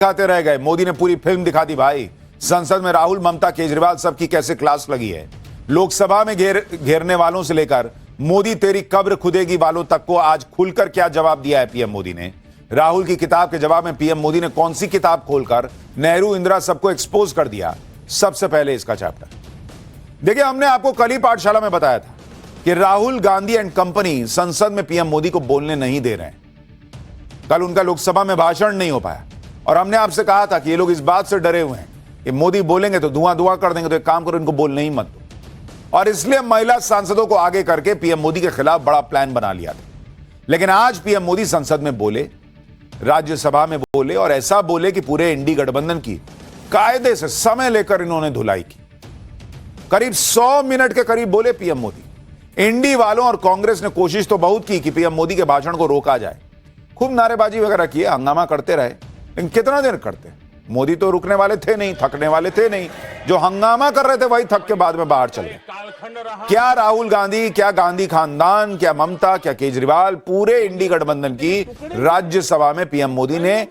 दिखाते रह गए। मोदी ने पूरी फिल्म दिखा दी भाई। संसद में राहुल, ममता, केजरीवाल सबकी कैसे क्लास लगी है। लोकसभा में घेरने वालों से लेकर मोदी तेरी कब्र खुदेगी वालों तक को आज खुलकर क्या जवाब दिया है पीएम मोदी ने। राहुल की किताब के जवाब में पीएम मोदी ने कौन सी किताब खोलकर नेहरू, इंदिरा सबको एक्सपोज कर दिया। सबसे पहले इसका चैप्टर देखिए। हमने आपको कल ही पाठशाला में बताया था कि राहुल गांधी एंड कंपनी संसद में पीएम मोदी को बोलने नहीं दे रहे हैं। कल उनका लोकसभा में भाषण नहीं हो पाया और हमने आपसे कहा था कि ये लोग इस बात से डरे हुए हैं कि मोदी बोलेंगे तो धुआं धुआं कर देंगे, तो एक काम करो, इनको बोलने ही मत दो। और इसलिए महिला सांसदों को आगे करके पीएम मोदी के खिलाफ बड़ा प्लान बना लिया था। लेकिन आज पीएम मोदी संसद में बोले, राज्यसभा में बोले और ऐसा बोले कि पूरे इंडी गठबंधन की कायदे से समय लेकर इन्होंने धुलाई की। करीब 100 मिनट के करीब बोले पीएम मोदी। इंडी वालों और कांग्रेस ने कोशिश तो बहुत की कि पीएम मोदी के भाषण को रोका जाए। खूब नारेबाजी वगैरह किए, हंगामा करते रहे, लेकिन कितना देर करते। मोदी तो रुकने वाले थे नहीं, थकने वाले थे नहीं। जो हंगामा कर रहे थे वही थक के बाद में बाहर चले गए। क्या राहुल गांधी, क्या गांधी खानदान, क्या ममता, क्या केजरीवाल, पूरे इंडी गठबंधन की राज्यसभा में पीएम मोदी ने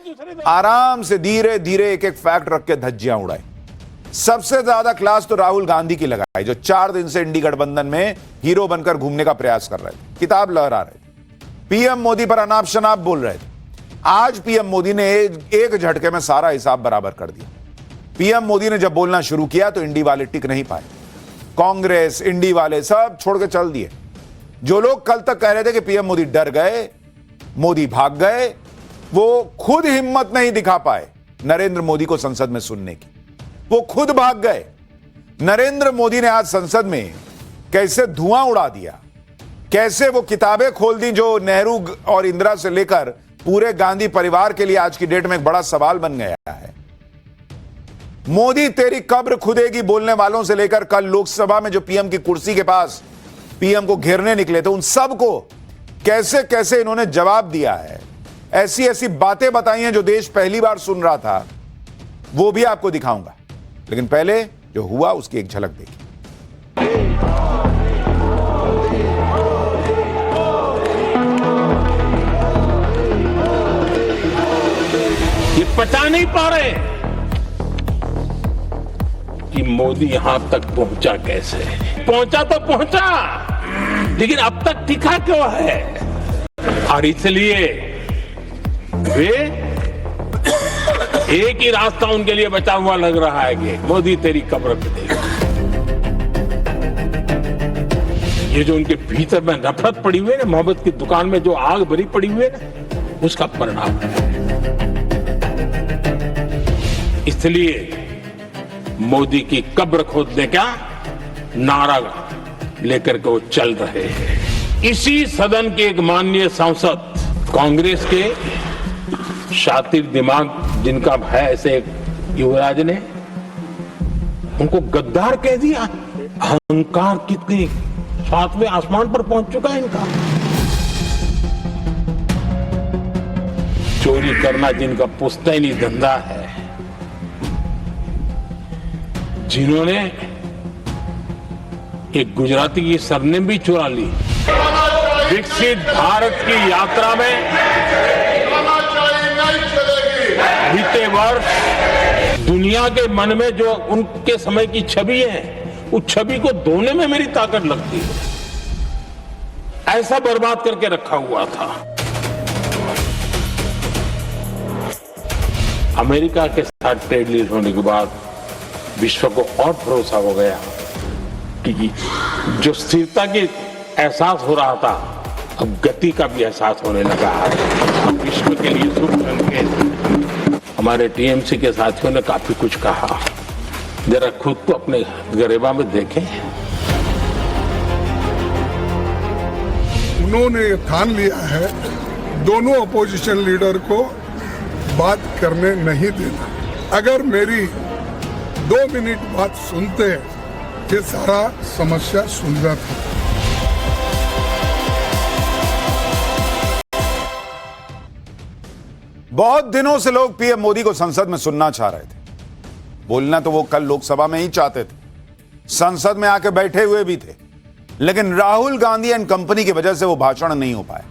आराम से धीरे धीरे एक एक फैक्ट रख के धज्जियां उड़ाई। सबसे ज्यादा क्लास तो राहुल गांधी की लगाई, जो 4 दिन से इंडी गठबंधन में हीरो बनकर घूमने का प्रयास कर रहे थे, किताब लहरा रहे थे, पीएम मोदी पर अनाप शनाप बोल रहे थे। आज पीएम मोदी ने एक झटके में सारा हिसाब बराबर कर दिया। पीएम मोदी ने जब बोलना शुरू किया तो इंडी वाले टिक नहीं पाए। कांग्रेस, इंडी वाले सब छोड़ के चल दिए। जो लोग कल तक कह रहे थे कि पीएम मोदी डर गए, मोदी भाग गए, वो खुद हिम्मत नहीं दिखा पाए नरेंद्र मोदी को संसद में सुनने की। वो खुद भाग गए। नरेंद्र मोदी ने आज संसद में कैसे धुआं उड़ा दिया, कैसे वो किताबें खोल दी जो नेहरू और इंदिरा से लेकर पूरे गांधी परिवार के लिए आज की डेट में एक बड़ा सवाल बन गया है। मोदी तेरी कब्र खुदेगी बोलने वालों से लेकर कल लोकसभा में जो पीएम की कुर्सी के पास पीएम को घेरने निकले थे, उन सबको कैसे कैसे इन्होंने जवाब दिया है। ऐसी ऐसी बातें बताई हैं जो देश पहली बार सुन रहा था, वो भी आपको दिखाऊंगा। लेकिन पहले जो हुआ उसकी एक झलक देखिए। ये पता नहीं पा रहे कि मोदी यहां तक पहुंचा कैसे। पहुंचा तो पहुंचा, लेकिन अब तक टिका क्यों है। और इसलिए वे एक ही रास्ता उनके लिए बचा हुआ लग रहा है कि मोदी तेरी कब्र पे देगा। ये जो उनके भीतर में नफरत पड़ी हुई है ना, मोहब्बत की दुकान में जो आग भरी पड़ी हुई है ना, उसका परिणाम है। इसलिए मोदी की कब्र खोदने का नारा लेकर के वो चल रहे हैं। इसी सदन के एक माननीय सांसद, कांग्रेस के शातिर दिमाग जिनका है ऐसे एक युवराज ने उनको गद्दार कह दिया। अहंकार कितनी 7वें आसमान पर पहुंच चुका है इनका। चोरी करना जिनका पुश्तैनी धंधा है, जिन्होंने एक गुजराती की सरनेम भी चुरा ली। विकसित भारत की यात्रा में बीते वर्ष दुनिया के मन में जो उनके समय की छवि है, उस छवि को धोने में मेरी ताकत लगती है। ऐसा बर्बाद करके रखा हुआ था। अमेरिका के साथ ट्रेड डील होने के बाद विश्व को और भरोसा हो गया कि जो स्थिरता की एहसास हो रहा था, अब गति का भी एहसास होने लगा। अब विश्व के लिए शुभ संकेत। हमारे टीएमसी के साथियों ने काफी कुछ कहा, जरा खुद तो अपने गरेबा में देखें। उन्होंने ठान लिया है दोनों अपोजिशन लीडर को बात करने नहीं देना। अगर मेरी 2 मिनट बात सुनते ये सारा समस्या सुलझा था। बहुत दिनों से लोग पीएम मोदी को संसद में सुनना चाह रहे थे। बोलना तो वो कल लोकसभा में ही चाहते थे, संसद में आके बैठे हुए भी थे, लेकिन राहुल गांधी एंड कंपनी की वजह से वो भाषण नहीं हो पाया।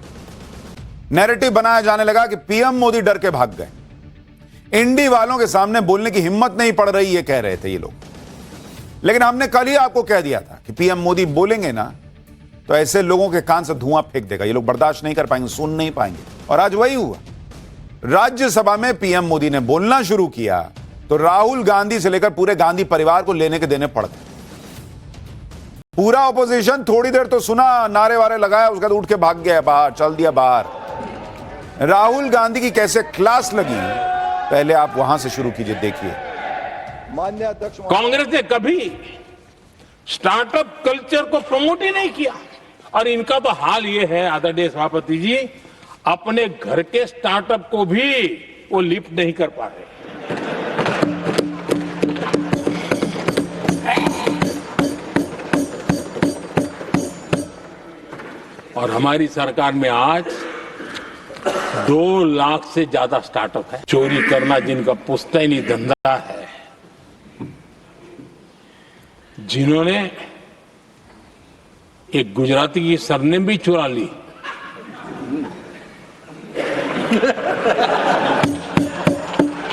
नैरेटिव बनाया जाने लगा कि पीएम मोदी डर के भाग गए। इंडी वालों के सामने बोलने की हिम्मत नहीं पड़ रही, ये कह रहे थे ये लोग। लेकिन हमने कल ही आपको कह दिया था कि पीएम मोदी बोलेंगे ना तो ऐसे लोगों के कान से धुआं फेंक देगा, ये लोग बर्दाश्त नहीं कर पाएंगे, सुन नहीं पाएंगे। और आज वही हुआ। राज्यसभा में पीएम मोदी ने बोलना शुरू किया तो राहुल गांधी से लेकर पूरे गांधी परिवार को लेने के देने पड़ गए। पूरा ऑपोजिशन थोड़ी देर तो सुना, नारे वारे लगाया, उसके बाद उठ के भाग गया बाहर, चल दिया बाहर। राहुल गांधी की कैसे क्लास लगी, पहले आप वहां से शुरू कीजिए, देखिए। माननीय अध्यक्ष, कांग्रेस ने कभी स्टार्टअप कल्चर को प्रमोट ही नहीं किया और इनका तो हाल ये है आदरणीय सभापति जी, अपने घर के स्टार्टअप को भी वो लिफ्ट नहीं कर पा रहे। और हमारी सरकार में आज 2 लाख से ज्यादा स्टार्टअप है। चोरी करना जिनका पुश्तैनी धंधा है, जिन्होंने एक गुजराती की सरनेम भी चुरा ली,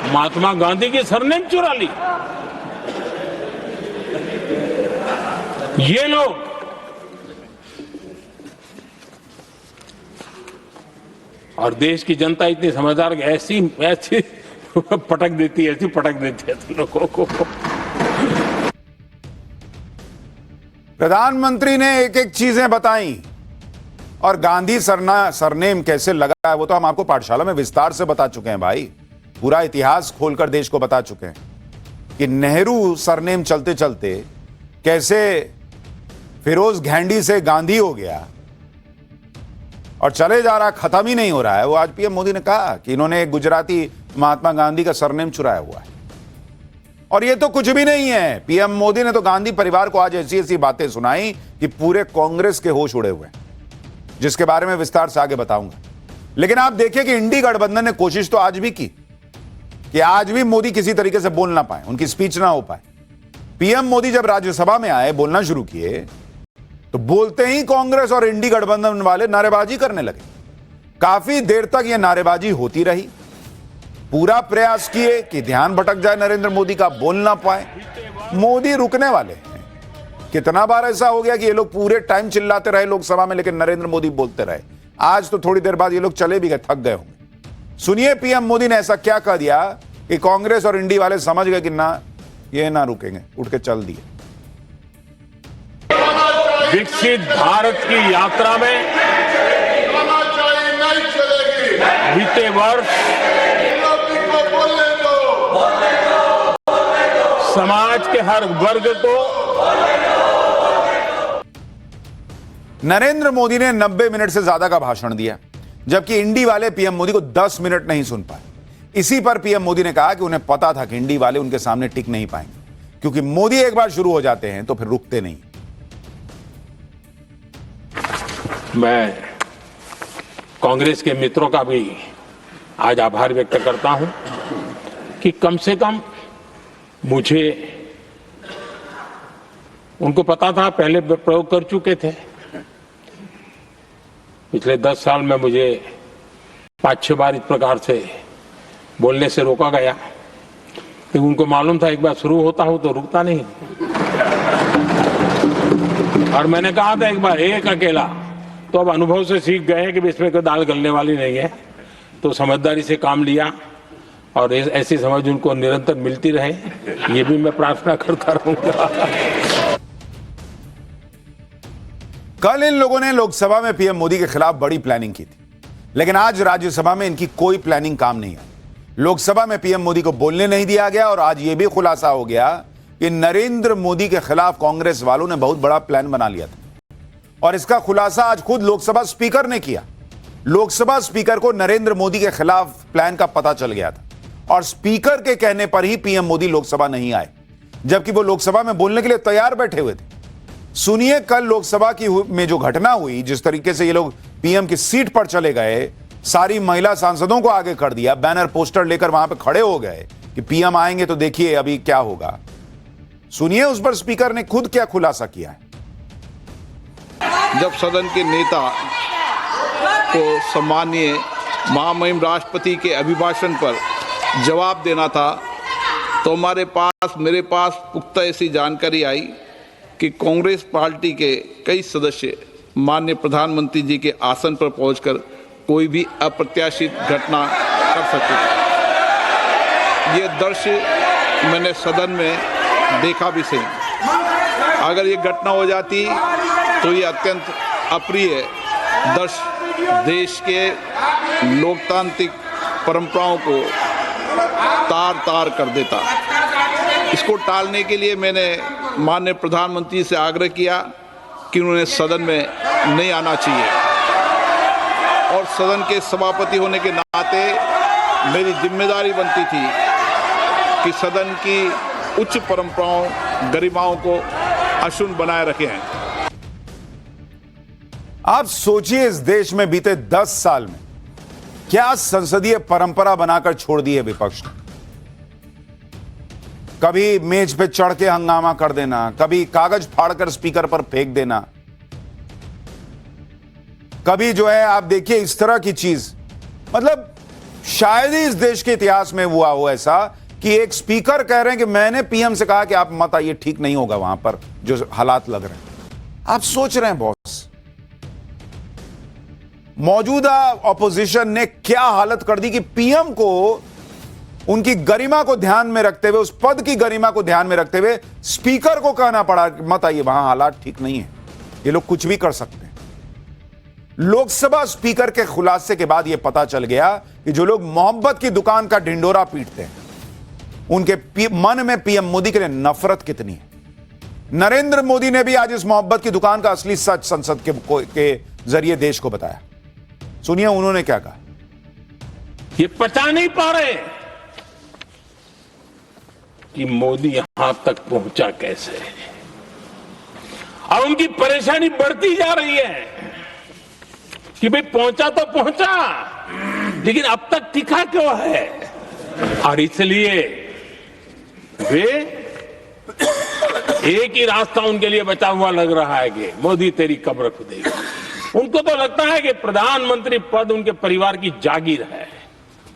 महात्मा गांधी की सरनेम चुरा ली, ये लोग और देश की जनता इतनी समझदार कि ऐसी पटक देती है, लोगों को। प्रधानमंत्री ने एक एक चीजें बताई और गांधी सरनेम कैसे लगा है वो तो हम आपको पाठशाला में विस्तार से बता चुके हैं भाई। पूरा इतिहास खोलकर देश को बता चुके हैं कि नेहरू सरनेम चलते चलते कैसे फिरोज घैंडी से गांधी हो गया और चले जा रहा, खत्म ही नहीं हो रहा है। वो आज पीएम मोदी ने कहा कि इन्होंने एक गुजराती महात्मा गांधी का सरनेम चुराया हुआ है। और ये तो कुछ भी नहीं है, पीएम मोदी ने तो गांधी परिवार को आज ऐसी ऐसी बातें सुनाई कि पूरे कांग्रेस के होश उड़े हुए हैं, जिसके बारे में विस्तार से आगे बताऊंगा। लेकिन आप देखिए कि इंडी गठबंधन ने कोशिश तो आज भी की कि आज भी मोदी किसी तरीके से बोल ना पाए, उनकी स्पीच ना हो पाए। पीएम मोदी जब राज्यसभा में आए, बोलना शुरू किए, तो बोलते ही कांग्रेस और इंडी गठबंधन वाले नारेबाजी करने लगे। काफी देर तक यह नारेबाजी होती रही। पूरा प्रयास किए कि ध्यान भटक जाए नरेंद्र मोदी का, बोल ना पाए। मोदी रुकने वाले हैं। कितना बार ऐसा हो गया कि ये लोग पूरे टाइम चिल्लाते रहे लोकसभा में, लेकिन नरेंद्र मोदी बोलते रहे। आज तो थोड़ी देर बाद ये लोग चले भी गए, थक गए होंगे। सुनिए पीएम मोदी ने ऐसा क्या कह दिया कि कांग्रेस और इंडी वाले समझ गए कि ना, ये ना रुकेंगे, उठ के चल दिए। विकसित भारत की यात्रा में बीते वर्ष समाज के हर वर्ग को नरेंद्र मोदी ने 90 मिनट से ज्यादा का भाषण दिया, जबकि इंडी वाले पीएम मोदी को 10 मिनट नहीं सुन पाए। इसी पर पीएम मोदी ने कहा कि उन्हें पता था कि इंडी वाले उनके सामने टिक नहीं पाएंगे, क्योंकि मोदी एक बार शुरू हो जाते हैं तो फिर रुकते नहीं। मैं कांग्रेस के मित्रों का भी आज आभार व्यक्त करता हूं कि कम से कम मुझे, उनको पता था, पहले प्रयोग कर चुके थे। पिछले 10 साल में मुझे 5-6 बार इस प्रकार से बोलने से रोका गया, लेकिन उनको मालूम था एक बार शुरू होता हूं तो रुकता नहीं। और मैंने कहा था एक बार, एक अकेला, तो अब अनुभव से सीख गए हैं कि इसमें कोई दाल गलने वाली नहीं है। तो समझदारी से काम लिया और ऐसी समझ उनको निरंतर मिलती रहे, ये भी मैं प्रार्थना करता रहूंगा। कल इन लोगों ने लोकसभा में पीएम मोदी के खिलाफ बड़ी प्लानिंग की थी, लेकिन आज राज्यसभा में इनकी कोई प्लानिंग काम नहीं आई। लोकसभा में पीएम मोदी को बोलने नहीं दिया गया और आज यह भी खुलासा हो गया कि नरेंद्र मोदी के खिलाफ कांग्रेस वालों ने बहुत बड़ा प्लान बना लिया था। और इसका खुलासा आज खुद लोकसभा स्पीकर ने किया। लोकसभा स्पीकर को नरेंद्र मोदी के खिलाफ प्लान का पता चल गया था और स्पीकर के कहने पर ही पीएम मोदी लोकसभा नहीं आए, जबकि वो लोकसभा में बोलने के लिए तैयार बैठे हुए थे। सुनिए कल लोकसभा की में जो घटना हुई, जिस तरीके से ये लोग पीएम की सीट पर चले गए, सारी महिला सांसदों को आगे कर दिया, बैनर पोस्टर लेकर वहां पे खड़े हो गए कि पीएम आएंगे तो देखिए अभी क्या होगा। सुनिए उस पर स्पीकर ने खुद क्या खुलासा किया है। जब सदन के नेता को सम्मानीय महामहिम राष्ट्रपति के अभिभाषण पर जवाब देना था, तो मेरे पास पुख्ता ऐसी जानकारी आई कि कांग्रेस पार्टी के कई सदस्य माननीय प्रधानमंत्री जी के आसन पर पहुंचकर कोई भी अप्रत्याशित घटना कर सकते थे। ये दृश्य मैंने सदन में देखा भी सही। अगर ये घटना हो जाती तो ये अत्यंत अप्रिय दृश्य देश के लोकतांत्रिक परंपराओं को तार तार कर देता। इसको टालने के लिए मैंने माननीय प्रधानमंत्री से आग्रह किया कि उन्हें सदन में नहीं आना चाहिए, और सदन के सभापति होने के नाते मेरी जिम्मेदारी बनती थी कि सदन की उच्च परंपराओं गरिमाओं को अक्षुण्ण बनाए रखें। आप सोचिए, इस देश में बीते 10 साल में क्या संसदीय परंपरा बनाकर छोड़ दी है विपक्ष ने। कभी मेज पे चढ़ के हंगामा कर देना, कभी कागज फाड़कर स्पीकर पर फेंक देना, कभी जो है आप देखिए इस तरह की चीज। मतलब शायद ही इस देश के इतिहास में हुआ हो ऐसा कि एक स्पीकर कह रहे हैं कि मैंने पीएम से कहा कि आप मत आइए, ठीक नहीं होगा वहां पर जो हालात लग रहे हैं। आप सोच रहे हैं बॉस, मौजूदा ऑपोजिशन ने क्या हालत कर दी कि पीएम को उनकी गरिमा को ध्यान में रखते हुए, उस पद की गरिमा को ध्यान में रखते हुए स्पीकर को कहना पड़ा मत आइए, वहां हालात ठीक नहीं है, ये लोग कुछ भी कर सकते हैं। लोकसभा स्पीकर के खुलासे के बाद यह पता चल गया कि जो लोग मोहब्बत की दुकान का ढिंडोरा पीटते हैं उनके मन में पीएम मोदी के लिए नफरत कितनी है। नरेंद्र मोदी ने भी आज इस मोहब्बत की दुकान का असली सच संसद के जरिए देश को बताया। सुनिए उन्होंने क्या कहा। ये पचा नहीं पा रहे कि मोदी यहां तक पहुंचा कैसे, और उनकी परेशानी बढ़ती जा रही है कि भाई पहुंचा तो पहुंचा, लेकिन अब तक टिका क्यों है। और इसलिए वे एक ही रास्ता उनके लिए बचा हुआ लग रहा है कि मोदी तेरी कब्र खुदेगी। उनको तो लगता है कि प्रधानमंत्री पद उनके परिवार की जागीर है,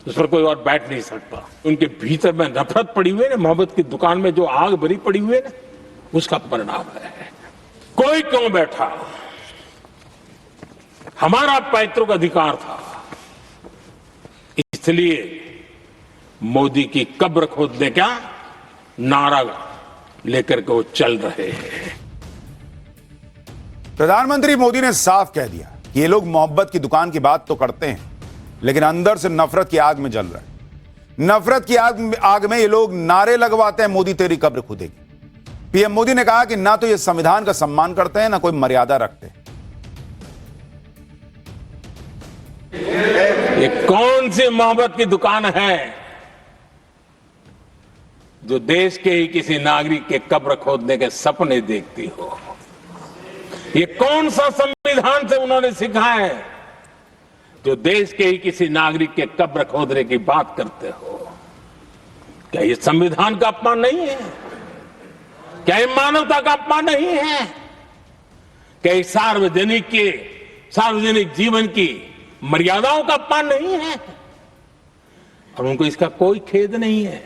उस पर कोई और बैठ नहीं सकता। उनके भीतर में नफरत पड़ी हुई है, मोहब्बत की दुकान में जो आग भरी पड़ी हुई है, उसका परिणाम है। कोई क्यों बैठा, हमारा पैतृक अधिकार था, इसलिए मोदी की कब्र खोदने का नारा लेकर के वो चल रहे हैं। प्रधानमंत्री मोदी ने साफ कह दिया कि ये लोग मोहब्बत की दुकान की बात तो करते हैं, लेकिन अंदर से नफरत की आग में जल रहे हैं। नफरत की आग में ये लोग नारे लगवाते हैं, मोदी तेरी कब्र खुदेगी। पीएम मोदी ने कहा कि ना तो ये संविधान का सम्मान करते हैं, ना कोई मर्यादा रखते हैं। ये कौन सी मोहब्बत की दुकान है जो देश के ही किसी नागरिक के कब्र खोदने के सपने देखती हो। ये कौन सा संविधान से उन्होंने सीखा है जो देश के ही किसी नागरिक के कब्र खोदने की बात करते हो। क्या ये संविधान का अपमान नहीं है? क्या ये मानवता का अपमान नहीं है? क्या ये सार्वजनिक जीवन की मर्यादाओं का अपमान नहीं है? और उनको इसका कोई खेद नहीं है।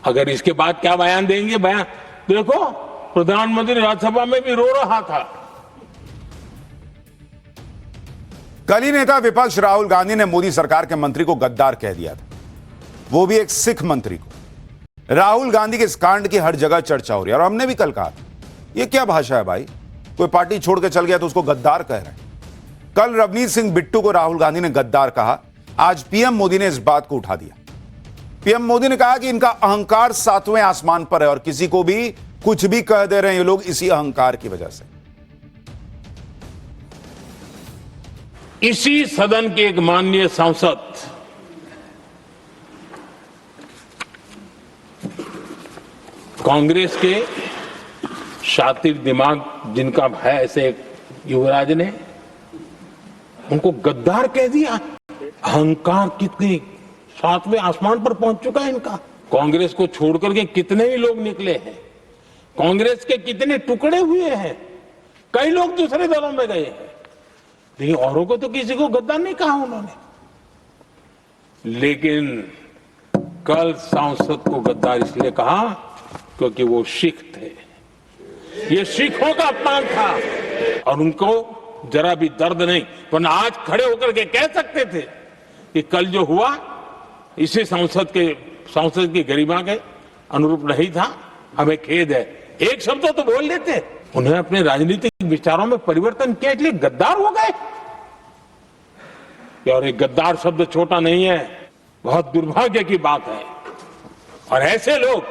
अगर इसके बाद क्या बयान देंगे, बयान देखो, प्रधानमंत्री राज्यसभा में भी रो रहा था। कल ही नेता विपक्ष राहुल गांधी ने मोदी सरकार के मंत्री को गद्दार कह दिया था, वो भी एक सिख मंत्री को। राहुल गांधी के इस कांड की हर जगह चर्चा हो रही है, और हमने भी कल कहा था ये क्या भाषा है भाई, कोई पार्टी छोड़ के चल गया तो उसको गद्दार कह रहे हैं। कल रवनीत सिंह बिट्टू को राहुल गांधी ने गद्दार कहा, आज पीएम मोदी ने इस बात को उठा दिया। पीएम मोदी ने कहा कि इनका अहंकार 7वें आसमान पर है और किसी को भी कुछ भी कह दे रहे हैं ये लोग इसी अहंकार की वजह से। इसी सदन के एक माननीय सांसद कांग्रेस के शातिर दिमाग जिनका है, ऐसे एक युवराज ने उनको गद्दार कह दिया। अहंकार कितनी 7वें आसमान पर पहुंच चुका है इनका। कांग्रेस को छोड़कर के कितने ही लोग निकले हैं, कांग्रेस के कितने टुकड़े हुए हैं, कई लोग दूसरे दलों में गए हैं, लेकिन औरों को तो किसी को गद्दार नहीं कहा उन्होंने। लेकिन कल सांसद को गद्दार इसलिए कहा क्योंकि वो सिख थे। ये सिखों का अपमान था और उनको जरा भी दर्द नहीं, वरना आज खड़े होकर के कह सकते थे कि कल जो हुआ इसी संसद की गरिमा के अनुरूप नहीं था, हमें खेद है। एक शब्द तो बोल लेते, उन्हें अपने राजनीतिक विचारों में परिवर्तन किया इसलिए गद्दार हो गए। और एक गद्दार शब्द छोटा नहीं है, बहुत दुर्भाग्य की बात है। और ऐसे लोग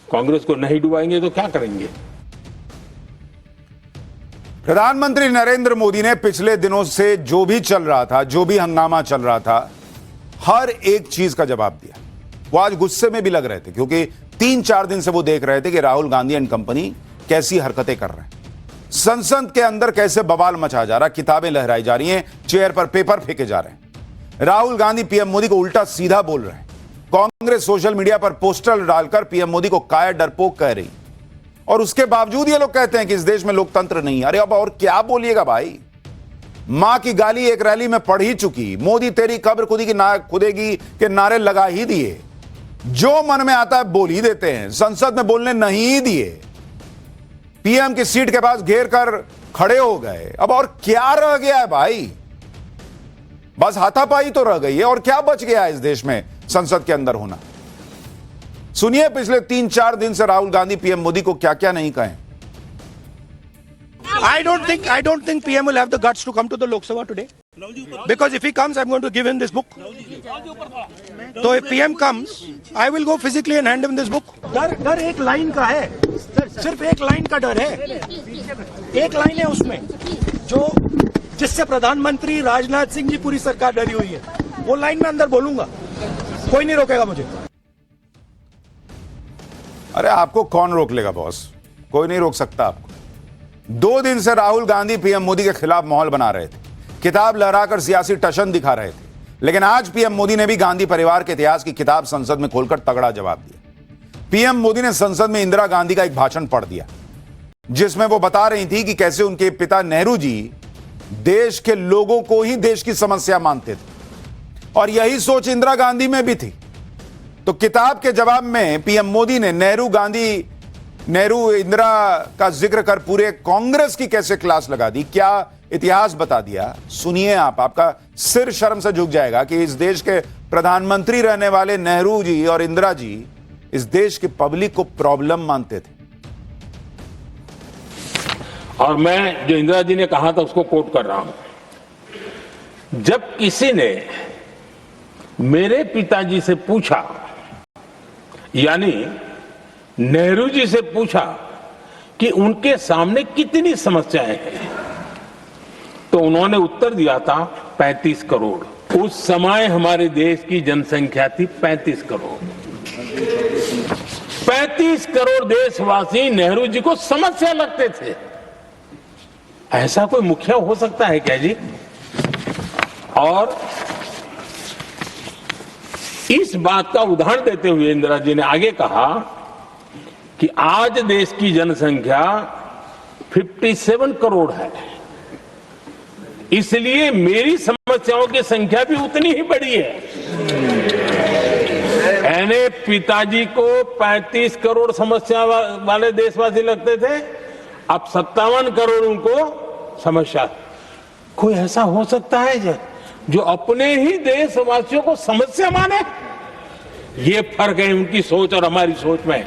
कांग्रेस को नहीं डुबाएंगे तो क्या करेंगे? प्रधानमंत्री नरेंद्र मोदी ने पिछले दिनों से जो भी चल रहा था, जो भी हंगामा चल रहा था, हर एक चीज का जवाब दिया। वो आज गुस्से में भी लग रहे थे क्योंकि 3-4 दिन से वो देख रहे थे कि राहुल गांधी एंड कंपनी कैसी हरकतें कर रहे हैं। संसद के अंदर कैसे बवाल मचा जा रहा, किताबें लहराई जा रही हैं, चेयर पर पेपर फेंके जा रहे हैं। राहुल गांधी पीएम मोदी को उल्टा सीधा बोल रहे हैं। कांग्रेस सोशल मीडिया पर पोस्टर डालकर पीएम मोदी को कायर डरपोक कह रही, और उसके बावजूद ये लोग कहते हैं कि इस देश में लोकतंत्र नहीं है। अरे अब और क्या बोलिएगा भाई? मां की गाली एक रैली में पढ़ ही चुकी, मोदी तेरी कब्र खुदेगी के नारे लगा ही दिए, जो मन में आता है बोल ही देते हैं, संसद में बोलने नहीं दिए, पीएम की सीट के पास घेर कर खड़े हो गए। अब और क्या रह गया है भाई? बस हाथापाई तो रह गई है, और क्या बच गया है इस देश में संसद के अंदर होना? सुनिए पिछले 3-4 दिन से राहुल गांधी पीएम मोदी को क्या क्या नहीं कहें। I don't think PM will have the guts to come to the Lok Sabha today. Because if he comes, I'm going to give him this book. So if PM comes, I will go physically and hand him this book. डर एक line का है, सिर्फ एक line का डर है, एक लाइन है उसमें जो जिससे प्रधानमंत्री राजनाथ सिंह जी पूरी सरकार डरी हुई है। वो लाइन में अंदर बोलूंगा, कोई नहीं रोकेगा मुझे। अरे आपको कौन रोक लेगा बॉस? कोई नहीं रोक सकता आपको। 2 दिन से राहुल गांधी पीएम मोदी के खिलाफ माहौल बना रहे थे, किताब लहराकर सियासी टशन दिखा रहे थे, लेकिन आज पीएम मोदी ने भी गांधी परिवार के इतिहास की किताब संसद में खोलकर तगड़ा जवाब दिया। पीएम मोदी ने संसद में इंदिरा गांधी का एक भाषण पढ़ दिया जिसमें वो बता रही थी कि कैसे उनके पिता नेहरू जी देश के लोगों को ही देश की समस्या मानते थे, और यही सोच इंदिरा गांधी में भी थी। तो किताब के जवाब में पीएम मोदी ने नेहरू इंदिरा का जिक्र कर पूरे कांग्रेस की कैसे क्लास लगा दी, क्या इतिहास बता दिया। सुनिए आपका सिर शर्म से झुक जाएगा कि इस देश के प्रधानमंत्री रहने वाले नेहरू जी और इंदिरा जी इस देश की पब्लिक को प्रॉब्लम मानते थे। और मैं जो इंदिरा जी ने कहा था उसको कोट कर रहा हूं। जब किसी ने मेरे पिताजी से पूछा, यानी नेहरू जी से पूछा कि उनके सामने कितनी समस्याएं हैं, तो उन्होंने उत्तर दिया था 35 करोड़। उस समय हमारे देश की जनसंख्या थी 35 करोड़। 35 करोड़ देशवासी नेहरू जी को समस्या लगते थे। ऐसा कोई मुखिया हो सकता है क्या जी? और इस बात का उदाहरण देते हुए इंदिरा जी ने आगे कहा कि आज देश की जनसंख्या 57 करोड़ है, इसलिए मेरी समस्याओं की संख्या भी उतनी ही बड़ी है। यानी पिताजी को 35 करोड़ समस्या वाले देशवासी लगते थे, अब 57 करोड़ उनको समस्या। कोई ऐसा हो सकता है जो अपने ही देशवासियों को समस्या माने? ये फर्क है उनकी सोच और हमारी सोच में।